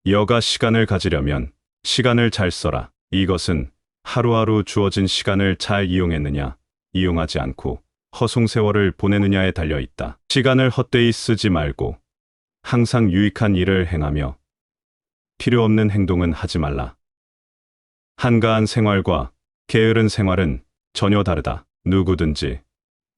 여가 시간을 가지려면 시간을 잘 써라. 이것은 하루하루 주어진 시간을 잘 이용했느냐, 이용하지 않고 허송세월을 보내느냐에 달려 있다. 시간을 헛되이 쓰지 말고 항상 유익한 일을 행하며 필요 없는 행동은 하지 말라. 한가한 생활과 게으른 생활은 전혀 다르다. 누구든지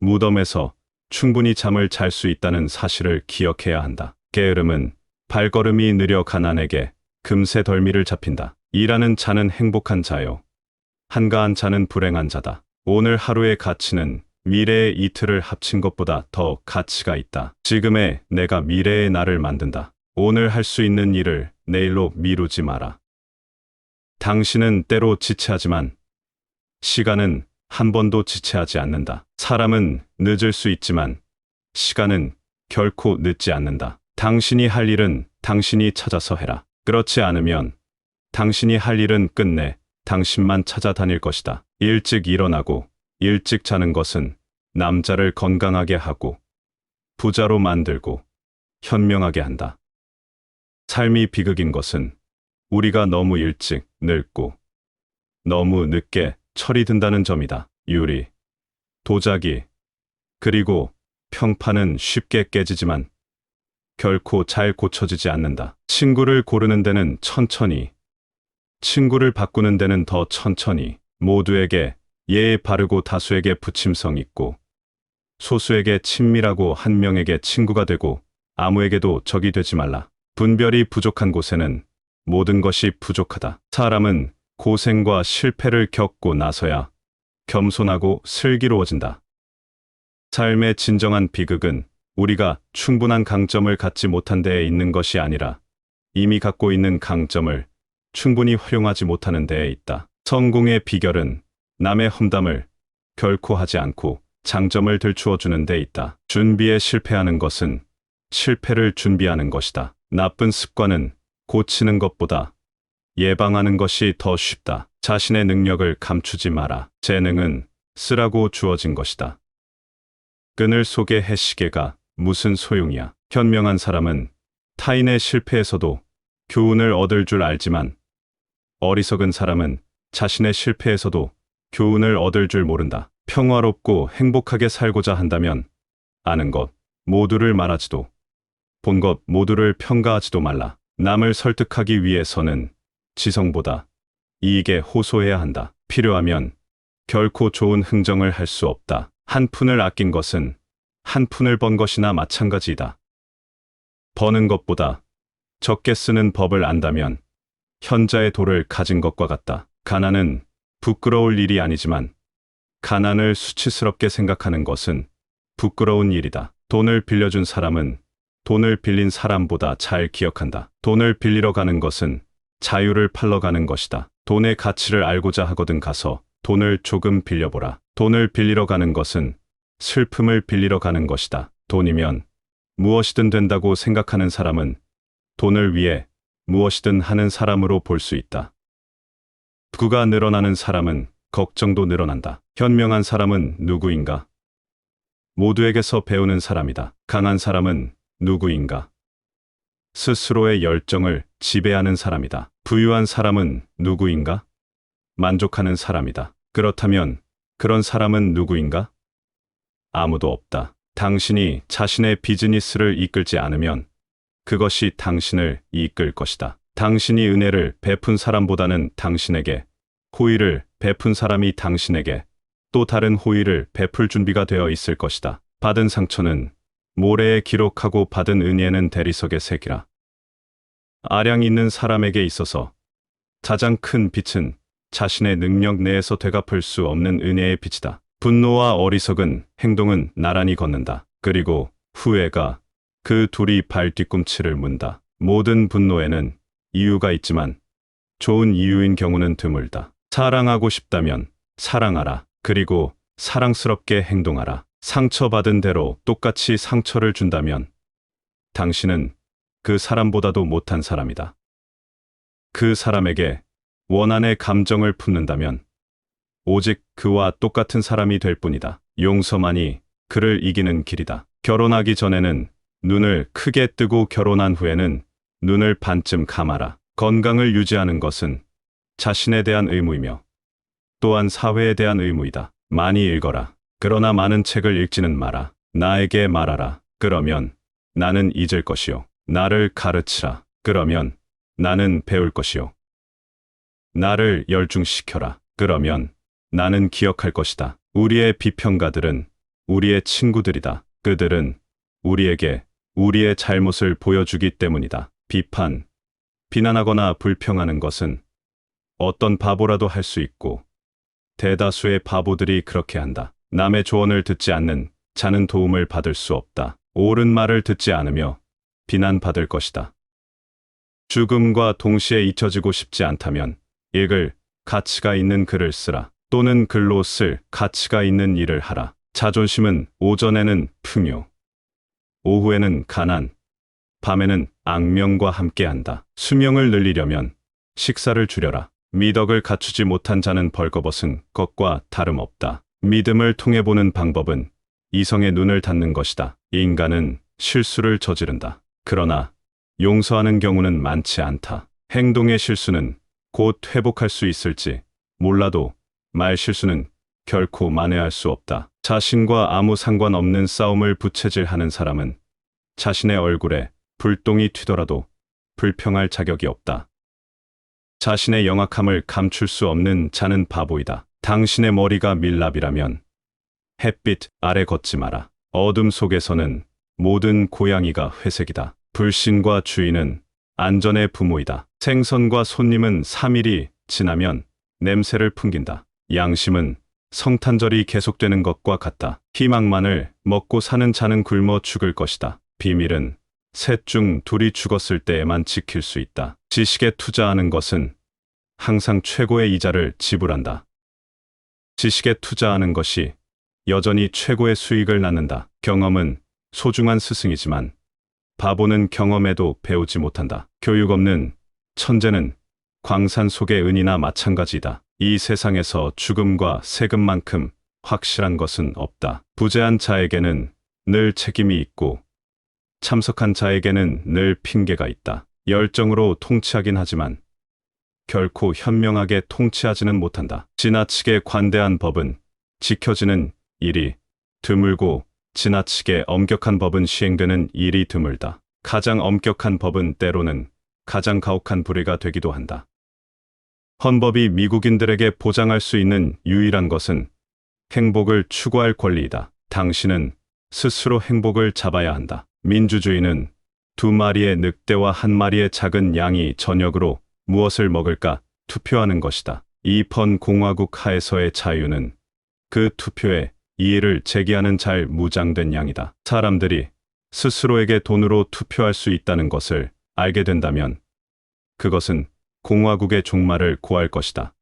무덤에서 충분히 잠을 잘 수 있다는 사실을 기억해야 한다. 게으름은 발걸음이 느려 가난에게 금세 덜미를 잡힌다. 일하는 자는 행복한 자요, 한가한 자는 불행한 자다. 오늘 하루의 가치는 미래의 이틀을 합친 것보다 더 가치가 있다. 지금의 내가 미래의 나를 만든다. 오늘 할 수 있는 일을 내일로 미루지 마라. 당신은 때로 지체하지만 시간은 한 번도 지체하지 않는다. 사람은 늦을 수 있지만 시간은 결코 늦지 않는다. 당신이 할 일은 당신이 찾아서 해라. 그렇지 않으면 당신이 할 일은 끝내 당신만 찾아다닐 것이다. 일찍 일어나고 일찍 자는 것은 남자를 건강하게 하고 부자로 만들고 현명하게 한다. 삶이 비극인 것은 우리가 너무 일찍 늙고 너무 늦게 철이 든다는 점이다. 유리, 도자기, 그리고 평판은 쉽게 깨지지만 결코 잘 고쳐지지 않는다. 친구를 고르는 데는 천천히, 친구를 바꾸는 데는 더 천천히. 모두에게 예의 바르고 다수에게 부침성 있고 소수에게 친밀하고 한 명에게 친구가 되고 아무에게도 적이 되지 말라. 분별이 부족한 곳에는 모든 것이 부족하다. 사람은 고생과 실패를 겪고 나서야 겸손하고 슬기로워진다. 삶의 진정한 비극은 우리가 충분한 강점을 갖지 못한 데에 있는 것이 아니라 이미 갖고 있는 강점을 충분히 활용하지 못하는 데에 있다. 성공의 비결은 남의 험담을 결코 하지 않고 장점을 들추어 주는 데 있다. 준비에 실패하는 것은 실패를 준비하는 것이다. 나쁜 습관은 고치는 것보다 예방하는 것이 더 쉽다. 자신의 능력을 감추지 마라. 재능은 쓰라고 주어진 것이다. 그늘 속의 해시계가 무슨 소용이야. 현명한 사람은 타인의 실패에서도 교훈을 얻을 줄 알지만 어리석은 사람은 자신의 실패에서도 교훈을 얻을 줄 모른다. 평화롭고 행복하게 살고자 한다면 아는 것 모두를 말하지도 본 것 모두를 평가하지도 말라. 남을 설득하기 위해서는 지성보다 이익에 호소해야 한다. 필요하면 결코 좋은 흥정을 할 수 없다. 한 푼을 아낀 것은 한 푼을 번 것이나 마찬가지이다. 버는 것보다 적게 쓰는 법을 안다면 현자의 도를 가진 것과 같다. 가난은 부끄러울 일이 아니지만 가난을 수치스럽게 생각하는 것은 부끄러운 일이다. 돈을 빌려준 사람은 돈을 빌린 사람보다 잘 기억한다. 돈을 빌리러 가는 것은 자유를 팔러 가는 것이다. 돈의 가치를 알고자 하거든 가서 돈을 조금 빌려보라. 돈을 빌리러 가는 것은 슬픔을 빌리러 가는 것이다. 돈이면 무엇이든 된다고 생각하는 사람은 돈을 위해 무엇이든 하는 사람으로 볼 수 있다. 부가 늘어나는 사람은 걱정도 늘어난다. 현명한 사람은 누구인가? 모두에게서 배우는 사람이다. 강한 사람은 누구인가? 스스로의 열정을 지배하는 사람이다. 부유한 사람은 누구인가? 만족하는 사람이다. 그렇다면 그런 사람은 누구인가? 아무도 없다. 당신이 자신의 비즈니스를 이끌지 않으면 그것이 당신을 이끌 것이다. 당신이 은혜를 베푼 사람보다는 당신에게 호의를 베푼 사람이 당신에게 또 다른 호의를 베풀 준비가 되어 있을 것이다. 받은 상처는 모래에 기록하고 받은 은혜는 대리석에 새기라. 아량 있는 사람에게 있어서 가장 큰 빛은 자신의 능력 내에서 되갚을 수 없는 은혜의 빛이다. 분노와 어리석은 행동은 나란히 걷는다. 그리고 후회가 그 둘이 발 뒤꿈치를 문다. 모든 분노에는 이유가 있지만 좋은 이유인 경우는 드물다. 사랑하고 싶다면 사랑하라. 그리고 사랑스럽게 행동하라. 상처받은 대로 똑같이 상처를 준다면 당신은 그 사람보다도 못한 사람이다. 그 사람에게 원한의 감정을 품는다면 오직 그와 똑같은 사람이 될 뿐이다. 용서만이 그를 이기는 길이다. 결혼하기 전에는 눈을 크게 뜨고 결혼한 후에는 눈을 반쯤 감아라. 건강을 유지하는 것은 자신에 대한 의무이며 또한 사회에 대한 의무이다. 많이 읽어라. 그러나 많은 책을 읽지는 마라. 나에게 말하라. 그러면 나는 잊을 것이요. 나를 가르치라. 그러면 나는 배울 것이요. 나를 열중시켜라. 그러면 나는 기억할 것이다. 우리의 비평가들은 우리의 친구들이다. 그들은 우리에게 우리의 잘못을 보여주기 때문이다. 비난하거나 불평하는 것은 어떤 바보라도 할 수 있고 대다수의 바보들이 그렇게 한다. 남의 조언을 듣지 않는 자는 도움을 받을 수 없다. 옳은 말을 듣지 않으며 비난받을 것이다. 죽음과 동시에 잊혀지고 싶지 않다면 읽을 가치가 있는 글을 쓰라. 또는 글로 쓸 가치가 있는 일을 하라. 자존심은 오전에는 풍요, 오후에는 가난, 밤에는 악명과 함께한다. 수명을 늘리려면 식사를 줄여라. 미덕을 갖추지 못한 자는 벌거벗은 것과 다름없다. 믿음을 통해 보는 방법은 이성의 눈을 닫는 것이다. 인간은 실수를 저지른다. 그러나 용서하는 경우는 많지 않다. 행동의 실수는 곧 회복할 수 있을지 몰라도 말 실수는 결코 만회할 수 없다. 자신과 아무 상관없는 싸움을 부채질하는 사람은 자신의 얼굴에 불똥이 튀더라도 불평할 자격이 없다. 자신의 영악함을 감출 수 없는 자는 바보이다. 당신의 머리가 밀랍이라면 햇빛 아래 걷지 마라. 어둠 속에서는 모든 고양이가 회색이다. 불신과 주의는 안전의 부모이다. 생선과 손님은 3일이 지나면 냄새를 풍긴다. 양심은 성탄절이 계속되는 것과 같다. 희망만을 먹고 사는 자는 굶어 죽을 것이다. 비밀은 셋 중 둘이 죽었을 때에만 지킬 수 있다. 지식에 투자하는 것은 항상 최고의 이자를 지불한다. 지식에 투자하는 것이 여전히 최고의 수익을 낳는다. 경험은 소중한 스승이지만 바보는 경험에도 배우지 못한다. 교육 없는 천재는 광산 속의 은이나 마찬가지다. 이 세상에서 죽음과 세금만큼 확실한 것은 없다. 부재한 자에게는 늘 책임이 있고 참석한 자에게는 늘 핑계가 있다. 열정으로 통치하긴 하지만 결코 현명하게 통치하지는 못한다. 지나치게 관대한 법은 지켜지는 일이 드물고 지나치게 엄격한 법은 시행되는 일이 드물다. 가장 엄격한 법은 때로는 가장 가혹한 불의가 되기도 한다. 헌법이 미국인들에게 보장할 수 있는 유일한 것은 행복을 추구할 권리이다. 당신은 스스로 행복을 잡아야 한다. 민주주의는 2마리의 늑대와 1마리의 작은 양이 저녁으로 무엇을 먹을까 투표하는 것이다. 이 펀공화국 하에서의 자유는 그 투표에 이의를 제기하는 잘 무장된 양이다. 사람들이 스스로에게 돈으로 투표할 수 있다는 것을 알게 된다면 그것은 공화국의 종말을 고할 것이다.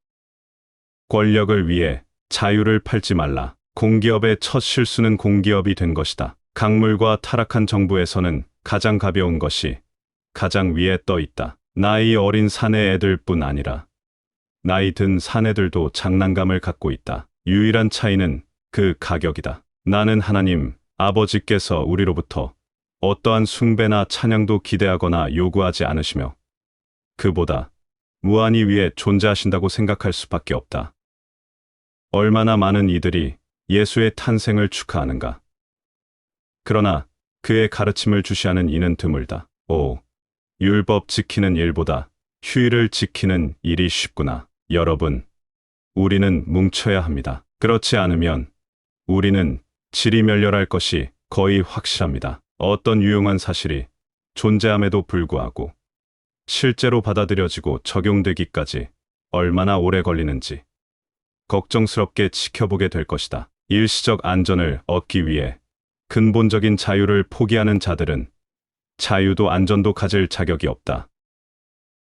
권력을 위해 자유를 팔지 말라. 공기업의 첫 실수는 공기업이 된 것이다. 강물과 타락한 정부에서는 가장 가벼운 것이 가장 위에 떠 있다. 나이 어린 사내 애들뿐 아니라 나이 든 사내들도 장난감을 갖고 있다. 유일한 차이는 그 가격이다. 나는 하나님 아버지께서 우리로부터 어떠한 숭배나 찬양도 기대하거나 요구하지 않으시며 그보다 무한히 위에 존재하신다고 생각할 수밖에 없다. 얼마나 많은 이들이 예수의 탄생을 축하하는가. 그러나 그의 가르침을 주시하는 이는 드물다. 율법 지키는 일보다 휴일을 지키는 일이 쉽구나. 여러분, 우리는 뭉쳐야 합니다. 그렇지 않으면 우리는 질이 멸렬할 것이 거의 확실합니다. 어떤 유용한 사실이 존재함에도 불구하고 실제로 받아들여지고 적용되기까지 얼마나 오래 걸리는지 걱정스럽게 지켜보게 될 것이다. 일시적 안전을 얻기 위해 근본적인 자유를 포기하는 자들은 자유도 안전도 가질 자격이 없다.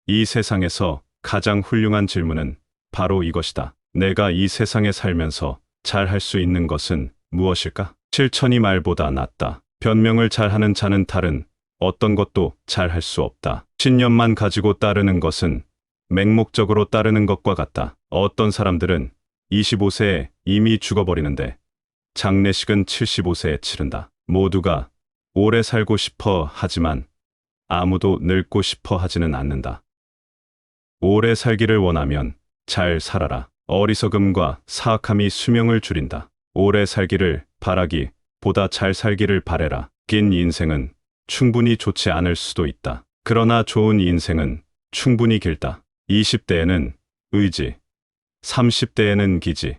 이 세상에서 가장 훌륭한 질문은 바로 이것이다. 내가 이 세상에 살면서 잘 할 수 있는 것은 무엇일까? 실천이 말보다 낫다. 변명을 잘하는 자는 다른 어떤 것도 잘 할 수 없다. 신념만 가지고 따르는 것은 맹목적으로 따르는 것과 같다. 어떤 사람들은 25세에 이미 죽어버리는데 장례식은 75세에 치른다. 모두가 오래 살고 싶어 하지만 아무도 늙고 싶어 하지는 않는다. 오래 살기를 원하면 잘 살아라. 어리석음과 사악함이 수명을 줄인다. 오래 살기를 바라기 보다 잘 살기를 바래라. 긴 인생은 충분히 좋지 않을 수도 있다. 그러나 좋은 인생은 충분히 길다. 20대에는 의지, 30대에는 기지,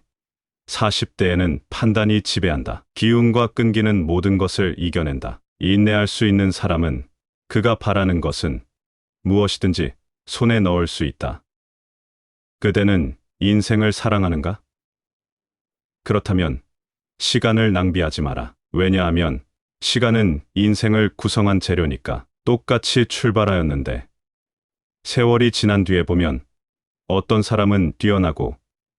40대에는 판단이 지배한다. 기운과 끈기는 모든 것을 이겨낸다. 인내할 수 있는 사람은 그가 바라는 것은 무엇이든지 손에 넣을 수 있다. 그대는 인생을 사랑하는가? 그렇다면 시간을 낭비하지 마라. 왜냐하면 시간은 인생을 구성한 재료니까. 똑같이 출발하였는데 세월이 지난 뒤에 보면 어떤 사람은 뛰어나고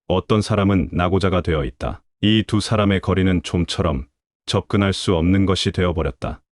어떤 사람은 낙오자가 되어 있다. 이 두 사람의 거리는 좀처럼 접근할 수 없는 것이 되어버렸다.